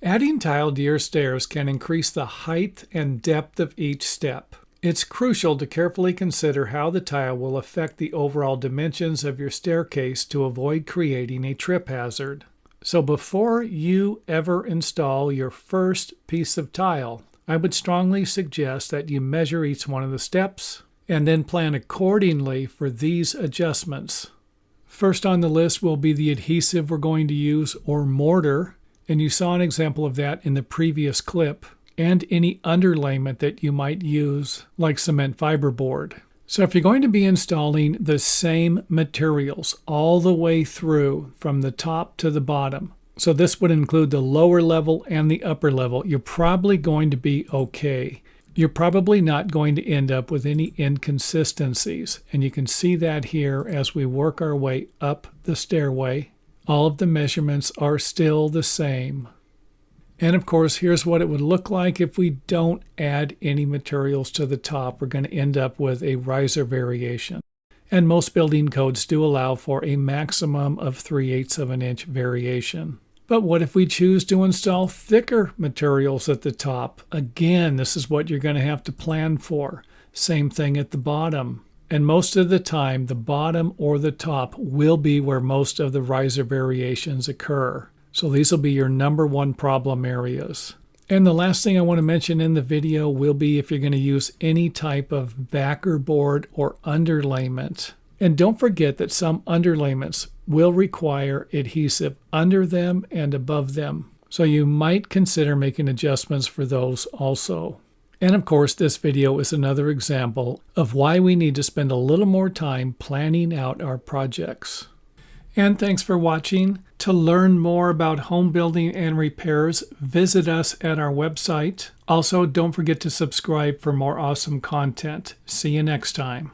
Adding tile to your stairs can increase the height and depth of each step. It's crucial to carefully consider how the tile will affect the overall dimensions of your staircase to avoid creating a trip hazard. So before you ever install your first piece of tile, I would strongly suggest that you measure each one of the steps and then plan accordingly for these adjustments. First on the list will be the adhesive we're going to use, or mortar, and you saw an example of that in the previous clip, and any underlayment that you might use, like cement fiberboard. So if you're going to be installing the same materials all the way through from the top to the bottom, so this would include the lower level and the upper level, you're probably going to be okay. You're probably not going to end up with any inconsistencies, and you can see that here as we work our way up the stairway. All of the measurements are still the same. And of course, here's what it would look like if we don't add any materials to the top. We're going to end up with a riser variation. And most building codes do allow for a maximum of 3/8 of an inch variation. But what if we choose to install thicker materials at the top? Again, this is what you're going to have to plan for. Same thing at the bottom. And most of the time, the bottom or the top will be where most of the riser variations occur. So these will be your number one problem areas. And the last thing I want to mention in the video will be if you're going to use any type of backer board or underlayment. And don't forget that some underlayments will require adhesive under them and above them. So you might consider making adjustments for those also. And of course, this video is another example of why we need to spend a little more time planning out our projects. And thanks for watching. To learn more about home building and repairs, visit us at our website. Also, don't forget to subscribe for more awesome content. See you next time.